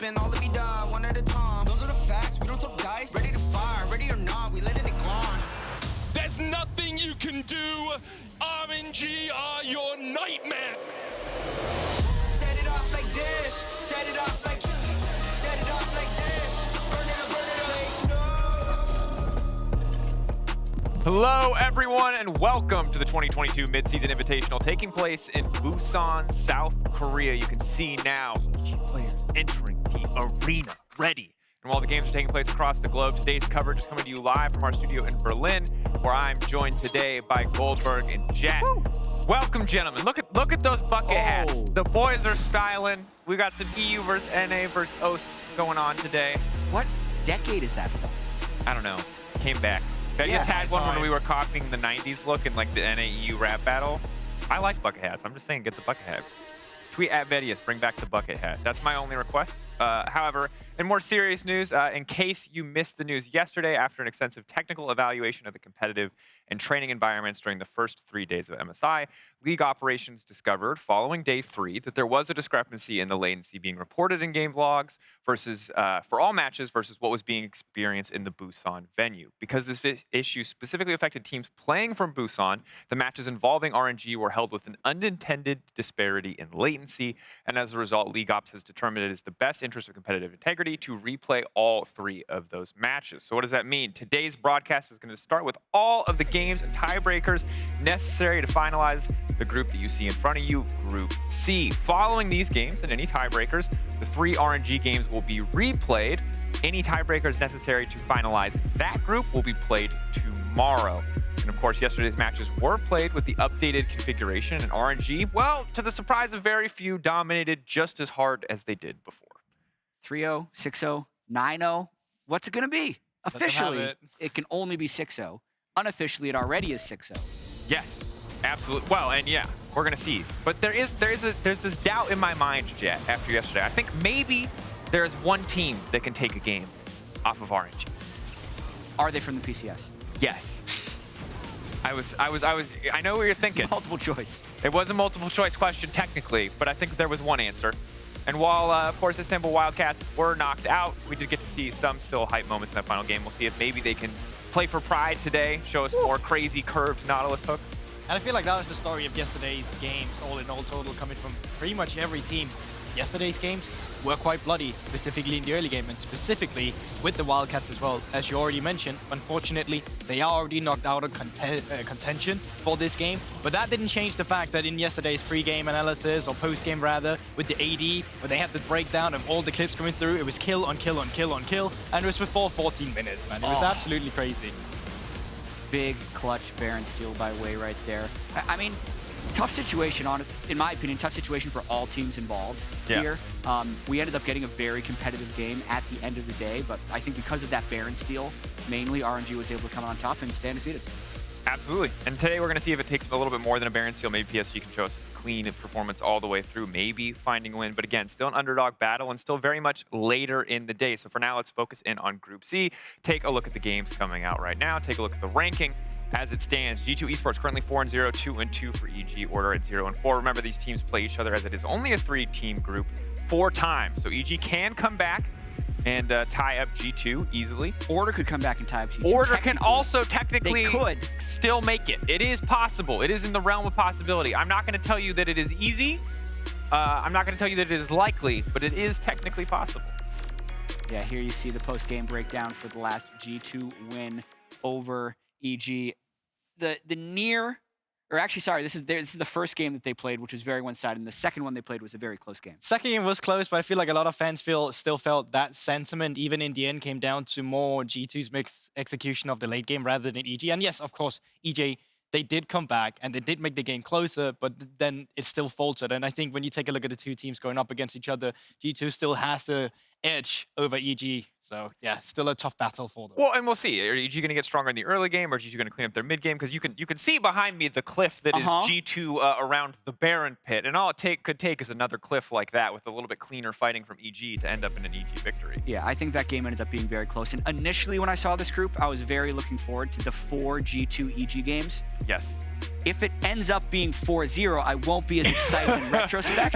flipping all of you die, one at a time. Those are the facts, we don't throw dice. Ready to fire, ready or not, we let it decline. There's nothing you can do. RNG are your nightmare. Set it off like this, set it off like this. Burn it up, no. Hello, everyone, and welcome to the 2022 Midseason Invitational taking place in Busan, South Korea. You can see now EG players entering the arena, ready. And while the games are taking place across the globe, today's coverage is coming to you live from our studio in Berlin, where I'm joined today by Guldborg and Jatt. Welcome, gentlemen. Look at those bucket hats. The boys are styling. We got some EU versus NA versus OS going on today. What decade is that from? I don't know. Came back. Betty just had one when we were copying the 90s look in like the NA-EU rap battle. I like bucket hats. I'm just saying, get the bucket hat. Tweet at Bettius, bring back the bucket hat. That's my only request. However, in more serious news, in case you missed the news yesterday, after an extensive technical evaluation of the competitive and training environments during the first 3 days of MSI, League operations discovered, following day 3, that there was a discrepancy in the latency being reported in game logs versus for all matches versus what was being experienced in the Busan venue. Because this issue specifically affected teams playing from Busan, the matches involving RNG were held with an unintended disparity in latency, and as a result, League Ops has determined it is the best interest of competitive integrity to replay all 3 of those matches. So what does that mean? Today's broadcast is going to start with all of the games and tiebreakers necessary to finalize the group that you see in front of you, Group C. Following these games and any tiebreakers, the 3 RNG games will be replayed. Any tiebreakers necessary to finalize that group will be played tomorrow. And of course, yesterday's matches were played with the updated configuration, and RNG, well, to the surprise of very few, dominated just as hard as they did before. 3-0, 6-0, 9-0. What's it going to be? Officially, it can only be 6-0. Unofficially, it already is 6-0. Yes, absolutely. Well, and yeah, we're going to see. But there's this doubt in my mind, Jatt, after yesterday. I think maybe there's one team that can take a game off of RNG. Are they from the PCS? Yes. I know what you're thinking. Multiple choice. It was a multiple choice question technically, but I think there was one answer. And while, of course, Istanbul Wildcats were knocked out, we did get to see some still hype moments in that final game. We'll see if maybe they can play for pride today, show us more crazy curved Nautilus hooks. And I feel like that was the story of yesterday's games, all in all total, coming from pretty much every team. Yesterday's games were quite bloody, specifically in the early game, and specifically with the Wildcats as well. As you already mentioned, unfortunately, they are already knocked out of contention for this game. But that didn't change the fact that in yesterday's pre-game analysis, or post-game rather, with the AD, where they had the breakdown of all the clips coming through, it was kill on kill on kill on kill, and it was for 14 minutes, man. It was absolutely crazy. Big clutch Baron steal by Way right there. I mean, tough situation, in my opinion, tough situation for all teams involved here. We ended up getting a very competitive game at the end of the day, but I think because of that Baron steal, mainly RNG was able to come on top and stand defeated. Absolutely. And today we're going to see if it takes a little bit more than a Baron steal. Maybe PSG can show us a clean performance all the way through, maybe finding a win. But again, still an underdog battle and still very much later in the day. So for now, let's focus in on Group C. Take a look at the games coming out right now. Take a look at the ranking as it stands. G2 Esports currently 4-0, 2-2 for EG, Order at 0-4. Remember, these teams play each other as it is only a 3-team group 4 times. So EG can come back and tie up G2 easily. Order could come back and tie up G2. Order can also technically they could still make it. It is possible. It is in the realm of possibility. I'm not going to tell you that it is easy. I'm not going to tell you that it is likely, but it is technically possible. Yeah, here you see the post-game breakdown for the last G2 win over EG. The near, or actually, sorry, this is the first game that they played, which was very one-sided, and the second one they played was a very close game. Second game was close, but I feel like a lot of fans still felt that sentiment, even in the end, came down to more G2's mixed execution of the late game rather than EG. And yes, of course, EG, they did come back, and they did make the game closer, but then it still faltered. And I think when you take a look at the two teams going up against each other, G2 still has the edge over EG. So yeah, still a tough battle for them. Well, and we'll see. Are EG going to get stronger in the early game, or is EG going to clean up their mid game? Because you can see behind me the cliff that is G2 around the Baron pit, and all it could take is another cliff like that with a little bit cleaner fighting from EG to end up in an EG victory. Yeah, I think that game ended up being very close. And initially, when I saw this group, I was very looking forward to the 4 G2 EG games. Yes. If it ends up being 4-0, I won't be as excited in retrospect,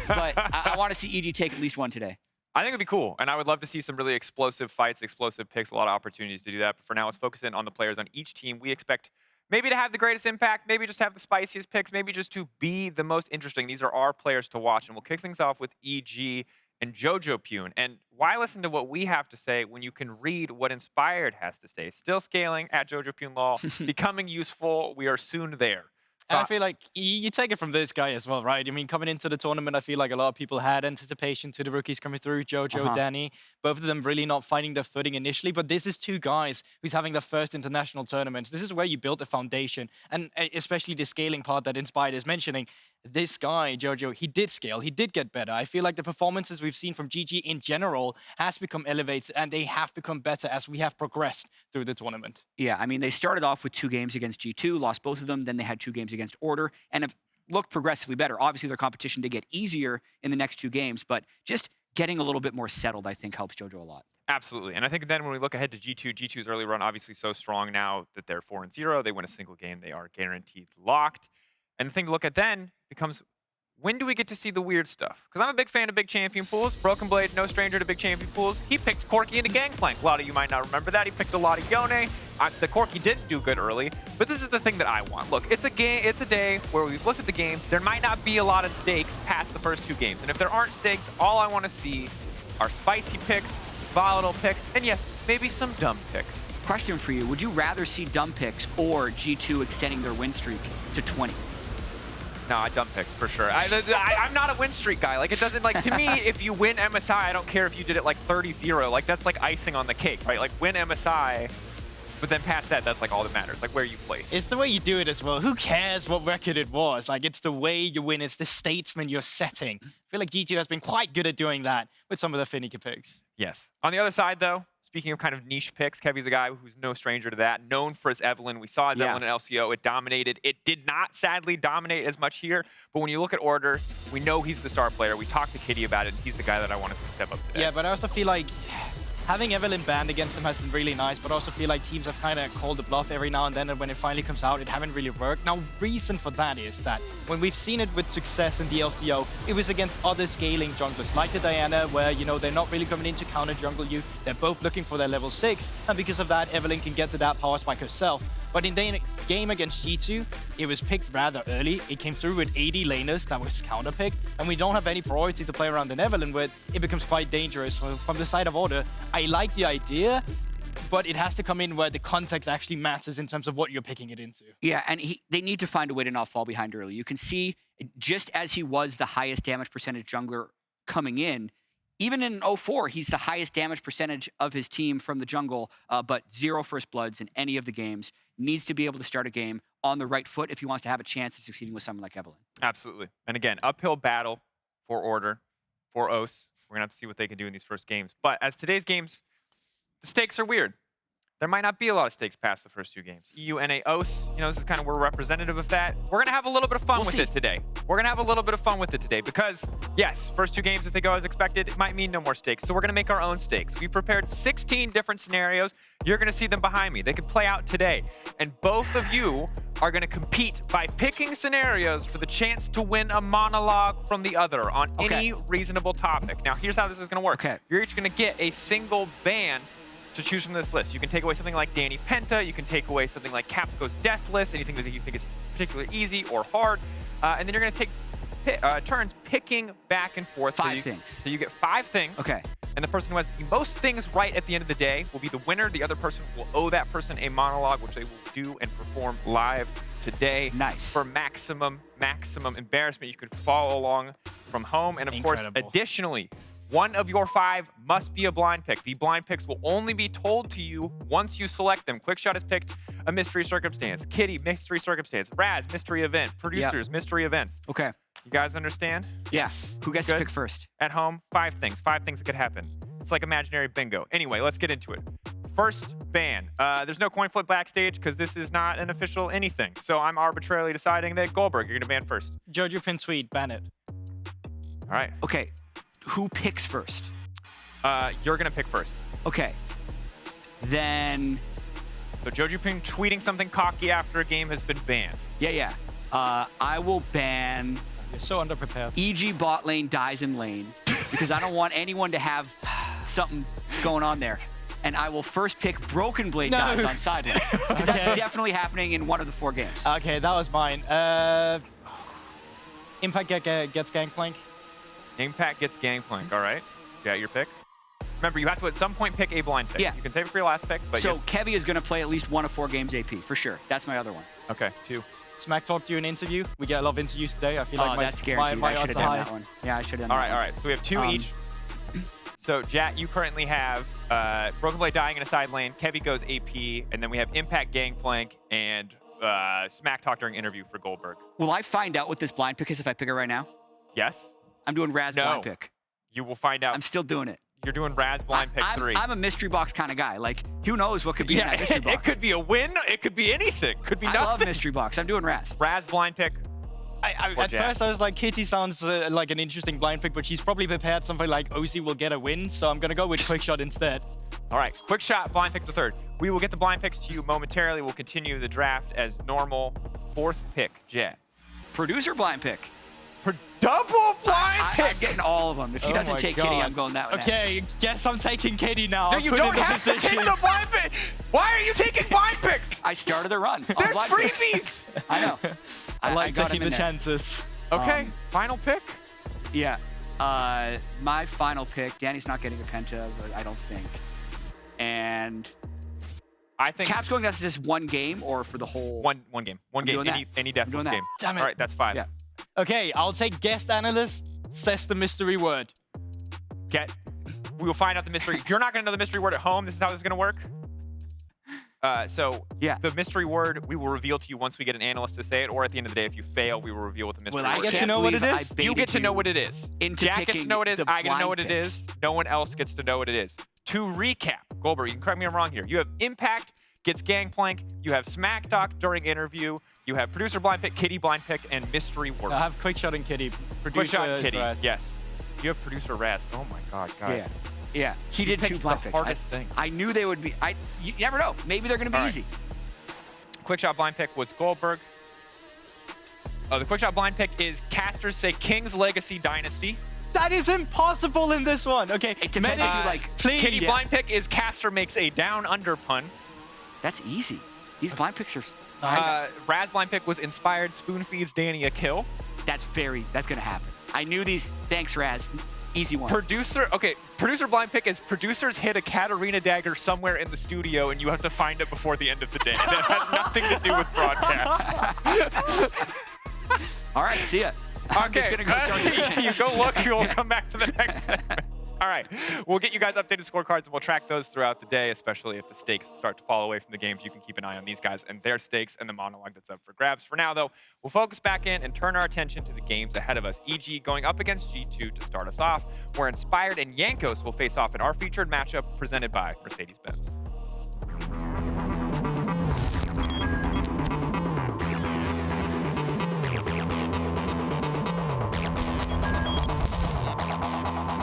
but I want to see EG take at least one today. I think it'd be cool, and I would love to see some really explosive fights, explosive picks, a lot of opportunities to do that. But for now, let's focus in on the players on each team we expect maybe to have the greatest impact, maybe just have the spiciest picks, maybe just to be the most interesting. These are our players to watch, and we'll kick things off with EG and Jojo Pune. And why listen to what we have to say when you can read what Inspired has to say? Still scaling at Jojo Pune Law, becoming useful. We are soon there. And I feel like you take it from this guy as well, right? I mean, coming into the tournament, I feel like a lot of people had anticipation to the rookies coming through, Jojo, Danny, both of them really not finding their footing initially. But this is two guys who's having their first international tournaments. This is where you build a foundation, and especially the scaling part that Inspired is mentioning. This guy, Jojo, he did scale. He did get better. I feel like the performances we've seen from GG in general has become elevated, and they have become better as we have progressed through the tournament. Yeah, I mean, they started off with 2 games against G2, lost both of them. Then they had 2 games against Order, and have looked progressively better. Obviously, their competition did get easier in the next 2 games, but just getting a little bit more settled, I think, helps Jojo a lot. Absolutely. And I think then when we look ahead to G2's early run, obviously so strong now that they're 4-0. They win a single game. They are guaranteed locked. And the thing to look at then becomes, when do we get to see the weird stuff? Because I'm a big fan of big champion pools. Broken Blade, no stranger to big champion pools. He picked Corki into Gangplank. A lot of you might not remember that. He picked a lot of Yone. The Corki didn't do good early, but this is the thing that I want. Look, it's a day where we've looked at the games. There might not be a lot of stakes past the first 2 games. And if there aren't stakes, all I want to see are spicy picks, volatile picks, and yes, maybe some dumb picks. Question for you. Would you rather see dumb picks or G2 extending their win streak to 20? No, I dumb picks for sure. I'm not a win streak guy. Like, it doesn't, like, to me, if you win MSI, I don't care if you did it like 30-0. Like, that's like icing on the cake, right? Like, win MSI, but then past that, that's like all that matters, like where you place. It's the way you do it as well. Who cares what record it was? Like, it's the way you win. It's the statesman you're setting. I feel like G2 has been quite good at doing that with some of the finicky picks. Yes. On the other side, though, speaking of kind of niche picks, Kevy's a guy who's no stranger to that, known for his Evelynn. We saw his Evelynn in LCO. It dominated. It did not, sadly, dominate as much here. But when you look at Order, we know he's the star player. We talked to Kitty about it, and he's the guy that I want us to step up today. Yeah, but I also feel like having Evelynn banned against him has been really nice, but also feel like teams have kind of called the bluff every now and then, and when it finally comes out, it haven't really worked. Now, reason for that is that when we've seen it with success in the LCO, it was against other scaling junglers, like the Diana, where, you know, they're not really coming in to counter jungle you. They're both looking for their level 6, and because of that, Evelynn can get to that power spike herself. But in the game against G2, it was picked rather early. It came through with 80 laners that was counter-picked, and we don't have any priority to play around in Evelynn with. It becomes quite dangerous. From the side of Order, I like the idea, but it has to come in where the context actually matters in terms of what you're picking it into. Yeah, and they need to find a way to not fall behind early. You can see, just as he was the highest damage percentage jungler coming in, even in 04, he's the highest damage percentage of his team from the jungle, but 0 first bloods in any of the games. Needs to be able to start a game on the right foot if he wants to have a chance of succeeding with someone like Evelynn. Absolutely. And again, uphill battle for Order, for OS. We're going to have to see what they can do in these first games. But as today's games, the stakes are weird. There might not be a lot of stakes past the first 2 games. EU, NA, OS, you know, this is kind of we're representative of that. We're going to have a little bit of fun with it today. We're going to have a little bit of fun with it today because, yes, first 2 games, if they go as expected, it might mean no more stakes. So we're going to make our own stakes. We've prepared 16 different scenarios. You're going to see them behind me. They could play out today. And both of you are going to compete by picking scenarios for the chance to win a monologue from the other on any reasonable topic. Now, here's how this is going to work. You're each going to get a single ban to choose from this list. You can take away something like Danny Penta, you can take away something like Capsco's Deathless, anything that you think is particularly easy or hard, and then you're going to take turns picking back and forth. 5 things. So you get 5 things. Okay. And the person who has the most things right at the end of the day will be the winner. The other person will owe that person a monologue, which they will do and perform live today. Nice. For maximum embarrassment. You can follow along from home. And of course, additionally, one of your 5 must be a blind pick. The blind picks will only be told to you once you select them. Quickshot has picked a mystery circumstance. Kitty, mystery circumstance. Raz, mystery event. Producers, mystery events. Okay. You guys understand? Yes. Who gets to pick first? At home, 5 things. 5 things that could happen. It's like imaginary bingo. Anyway, let's get into it. First ban. There's no coin flip backstage because this is not an official anything. So I'm arbitrarily deciding that Guldborg, you're going to ban first. Jojo Pin tweet, ban it. All right. Okay. Who picks first? You're going to pick first. Okay. Then... So Jojo Ping tweeting something cocky after a game has been banned. Yeah. I will ban... You're so underprepared. EG bot lane dies in lane. because I don't want anyone to have something going on there. And I will first pick Broken Blade guys on side lane. Because that's definitely happening in one of the 4 games. Okay, that was mine. Impact gets Gangplank. Impact gets Gangplank. All right. You got your pick? Remember, you have to at some point pick a blind pick. Yeah. You can save it for your last pick. But so Kevy is going to play at least 1 of 4 games AP, for sure. That's my other one. Okay, 2. Smack talked you an interview. We get a lot of interviews today. I feel like that's guaranteed. my I should odds have are done high. that one. Yeah, I should have done All that right, all one. right. So we have 2 each. So, Jatt, you currently have Broken Blade dying in a side lane. Kevy goes AP. And then we have Impact Gangplank and Smack Talk during interview for Guldborg. Will I find out what this blind pick is if I pick it right now? Yes? I'm doing Raz blind pick. You will find out. I'm still doing it. You're doing Raz blind pick 3. I'm a mystery box kind of guy. Like, who knows what could be in that mystery box? It could be a win. It could be anything. Could be nothing. I love mystery box. I'm doing Raz. Raz blind pick. At first, I was like, Kitty sounds like an interesting blind pick, but she's probably prepared something like OC will get a win, so I'm going to go with Quick Shot instead. All right, Quick Shot, blind pick the 3rd. We will get the blind picks to you momentarily. We'll continue the draft as normal. 4th pick, Jatt. Producer blind pick. Double blind pick! I'm getting all of them. If he doesn't take Kitty, I'm going that way Okay, guess I'm taking Kitty now. No, you don't have to take the blind pick. Why are you taking blind picks? I started a run. There's freebies. I know. I like got taking him the in there. chances. Okay, final pick. Yeah. My final pick, Danny's not getting a Penta, but I don't think. And I think Cap's going that's just 1 game or for the whole one game. doing Any deathless game. Damn it. All right, that's 5. Yeah. Okay, I'll take guest analyst, says the mystery word. We will find out the mystery. You're not going to know the mystery word at home. This is how this is going to work. The mystery word we will reveal to you once we get an analyst to say it, or at the end of the day, if you fail, we will reveal what the mystery I word is. get to know what it is? You get to know what it is. Jack gets to know what it is. I get to know what it is. No one else gets to know what it is. To recap, Guldborg, you can correct me if I'm wrong here. You have Impact gets Gangplank. You have Smack Talk during interview. You have Producer blind pick, Kitty blind pick, and mystery word. I have Quick Shot and Kitty. Quick Shot and Kitty. Raz. Yes. You have Producer Raz. Oh my God, guys. Yeah. He did 2 blind picks. I knew they would be. You never know. Maybe they're going to be easy. Quick Shot blind pick was Guldborg. The Quick Shot blind pick is casters say King's Legacy Dynasty. That is impossible in this one. Okay, it depends if you like. Please. Kitty blind pick is caster makes a down under pun. That's easy. These blind picks are nice. Raz blind pick was inspired spoon feeds Danny a kill. That's going to happen. I knew these. Thanks, Raz. Easy one. Producer blind pick is producers hit a Katarina dagger somewhere in the studio and you have to find it before the end of the day. That has nothing to do with broadcast. All right, see ya. I'm just gonna go start station. You go look, we'll come back to the next segment. All right, we'll get you guys updated scorecards and we'll track those throughout the day, especially if the stakes start to fall away from the games. You can keep an eye on these guys and their stakes and the monologue that's up for grabs. For now, though, we'll focus back in and turn our attention to the games ahead of us, e.g. going up against G2 to start us off, where Inspired and Jankos will face off in our featured matchup presented by Mercedes-Benz.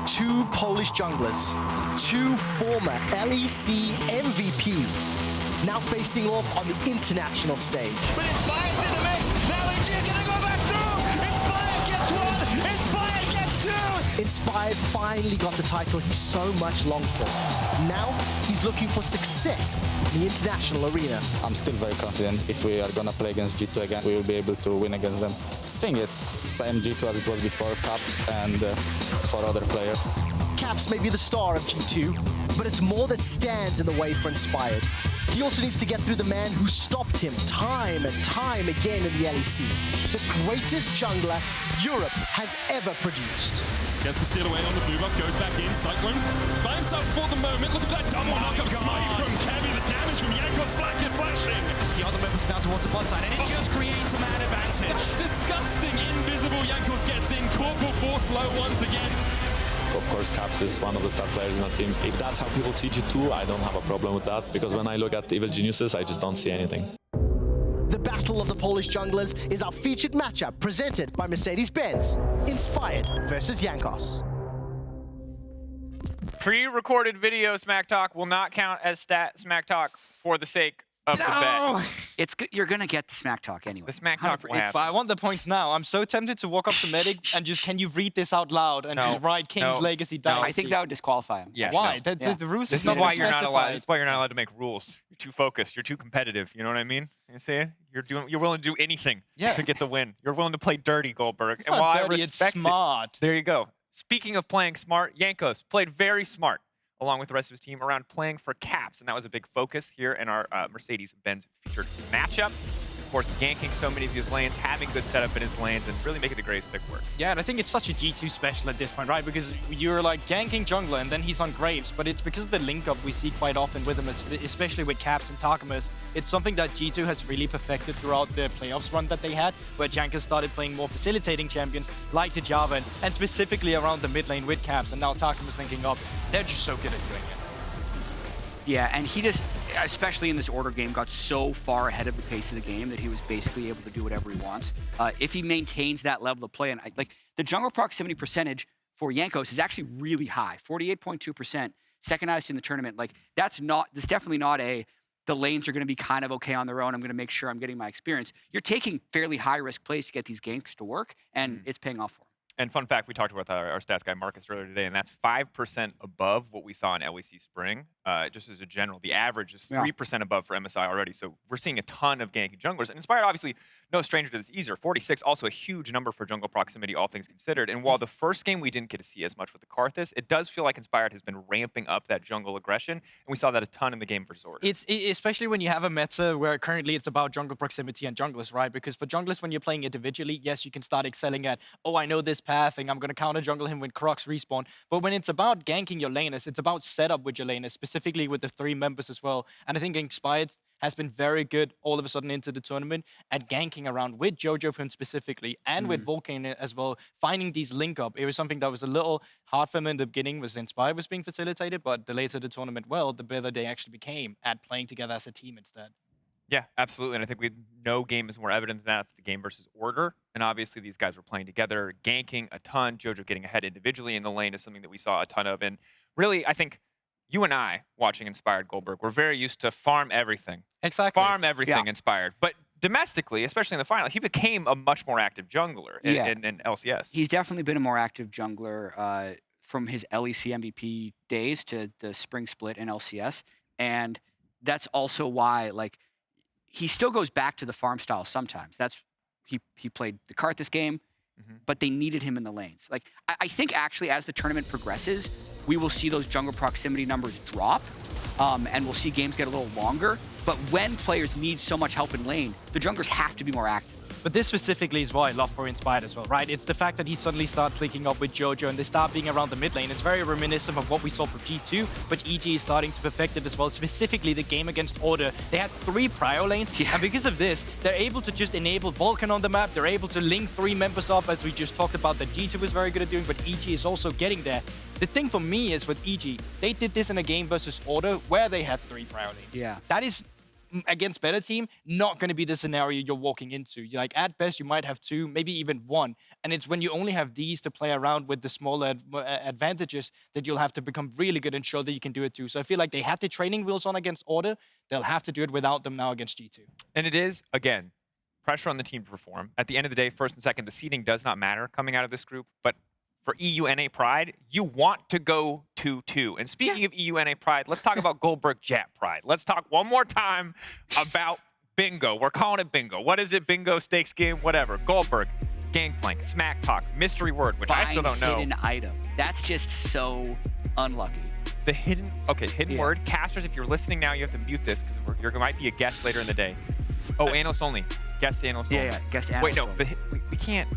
Two Polish junglers, 2 former LEC MVPs, now facing off on the international stage. But Inspired's in the mix. Now AG gonna go back through. Inspired gets 1. Inspired gets 2. Inspired finally got the title he so much longed for. Now he's looking for success in the international arena. I'm still very confident if we are gonna play against G2 again, we will be able to win against them. I think it's same G2 as it was before, Caps and for other players. Caps may be the star of G2, but it's more that stands in the way for Inspired. He also needs to get through the man who stopped him time and time again in the LEC. The greatest jungler Europe has ever produced. Gets the steal away on the blue buff, goes back in, Cyclone finds up for the moment. Look at that double knock-up smite from Kevy, the damage from Jankos flashing. The other members now towards the bot side, and it just creates a man advantage. That's disgusting, invisible. Jankos gets in, Corporal force low once again. Of course, Caps is one of the star players in the team. If that's how people see G2, I don't have a problem with that, because when I look at Evil Geniuses, I just don't see anything. The Battle of the Polish Junglers is our featured matchup presented by Mercedes-Benz. Inspired versus Jankos. Pre-recorded video Smack Talk will not count as stat Smack Talk for the sake of the bet. It's good. You're gonna get the smack talk anyway. The smack talk will happen. But I want the points now. I'm so tempted to walk up to Medic and just, can you read this out loud and just write King's Legacy down? I think that would disqualify him. Yeah, Why? no. The rules This is is not why you're not allowed. specified. This is why you're not allowed to make rules. You're too focused. You're too competitive. You know what I mean? You see? You're willing to do anything to get the win. You're willing to play dirty, Guldborg. It's And not while dirty, I it's respect smart. There you go. Speaking of playing smart, Jankos played very smart along with the rest of his team around playing for caps, and that was a big focus here in our Mercedes-Benz featured matchup. Of course, ganking so many of his lanes, having good setup in his lanes, and really making the Graves pick work. Yeah, and I think it's such a G2 special at this point, right? Because you're like ganking jungler and then he's on Graves, but it's because of the link up we see quite often with him, especially with Caps and Takamas. It's something that G2 has really perfected throughout the playoffs run that they had, where Jankos started playing more facilitating champions like the Jarvan, and specifically around the mid lane with Caps, and now Takamas linking up. They're just so good at doing it. Yeah, and he just, especially in this order game, got so far ahead of the pace of the game that he was basically able to do whatever he wants. If he maintains that level of play, and like the jungle proximity percentage for Jankos is actually really high, 48.2%, second highest in the tournament. Like that's definitely not the lanes are going to be kind of okay on their own. I'm going to make sure I'm getting my experience. You're taking fairly high risk plays to get these games to work, and it's paying off for him. And fun fact, we talked about our stats guy Marcus earlier today, and that's 5% above what we saw in LEC Spring. Just as a general, the average is 3% above for MSI already. So we're seeing a ton of ganking junglers. And Inspired, obviously, no stranger to this either. 46, also a huge number for jungle proximity, all things considered. And while the first game we didn't get to see as much with the Karthus, it does feel like Inspired has been ramping up that jungle aggression. And we saw that a ton in the game versus Order. It's especially when you have a meta where currently it's about jungle proximity and junglers, right? Because for junglers, when you're playing individually, yes, you can start excelling at, oh, I know this path and I'm going to counter jungle him when Crocs respawn. But when it's about ganking your laners, it's about setup with your laners, specifically with the 3 members as well. And I think Inspired has been very good all of a sudden into the tournament at ganking around with Jojo for him specifically and with Vulcan as well, finding these link up. It was something that was a little hard for him in the beginning, was Inspired was being facilitated, but the later the tournament, well, the better they actually became at playing together as a team instead. Yeah, absolutely. And I think no game is more evident than that, the game versus Order. And obviously these guys were playing together, ganking a ton. Jojo getting ahead individually in the lane is something that we saw a ton of. And really, I think you and I, watching Inspired Guldborg, we're very used to farm everything. Exactly. Farm everything Inspired. But domestically, especially in the final, he became a much more active jungler in LCS. He's definitely been a more active jungler from his LEC MVP days to the spring split in LCS. And that's also why, like, he still goes back to the farm style sometimes. He played the Karthus game, but they needed him in the lanes. Like, I think actually as the tournament progresses, we will see those jungle proximity numbers drop, and we'll see games get a little longer. But when players need so much help in lane, the junglers have to be more active. But this specifically is what I love for Inspired as well, right? It's the fact that he suddenly starts linking up with Jojo and they start being around the mid lane. It's very reminiscent of what we saw for G2, but EG is starting to perfect it as well, specifically the game against Order. They had 3 prio lanes, and because of this, they're able to just enable Vulcan on the map. They're able to link 3 members up, as we just talked about, that G2 is very good at doing, but EG is also getting there. The thing for me is with EG, they did this in a game versus Order where they had 3 prio lanes. Yeah. That is, against better team, not going to be the scenario you're walking into. Like, at best, you might have 2, maybe even 1. And it's when you only have these to play around with the smaller advantages that you'll have to become really good and show that you can do it too. So I feel like they had the training wheels on against Order. They'll have to do it without them now against G2. And it is, again, pressure on the team to perform. At the end of the day, first and second, the seeding does not matter coming out of this group. But for EUNA Pride, you want to go 2-2. And speaking of EUNA Pride, let's talk about Guldborg Jatt Pride. Let's talk one more time about bingo. We're calling it bingo. What is it? Bingo, stakes game, whatever. Guldborg, Gangplank, Smack Talk, Mystery Word, which I still don't know. Hidden item. That's just so unlucky. The hidden word. Casters, if you're listening now, you have to mute this because you might be a guest later in the day. Oh, analyst only. Guest analyst only. Yeah, guest analyst Wait, no, only. we can't.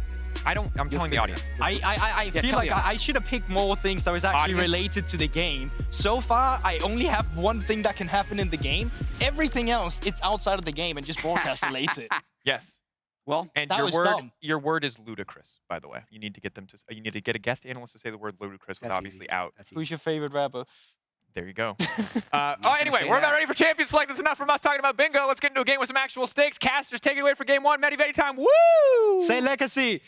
I'm telling the audience. I feel like I should have picked more things that was actually related to the game. So far, I only have one thing that can happen in the game. Everything else, it's outside of the game and just broadcast related. Yes. Well, and that was dumb. Your word is ludicrous, by the way. You need to get them to. You need to get a guest analyst to say the word ludicrous with obviously out. Who's your favorite rapper? There you go. Anyway, we're about ready for Champions Select. That's enough from us talking about bingo. Let's get into a game with some actual stakes. Casters, take it away for game 1. Medi time. Woo! Say legacy.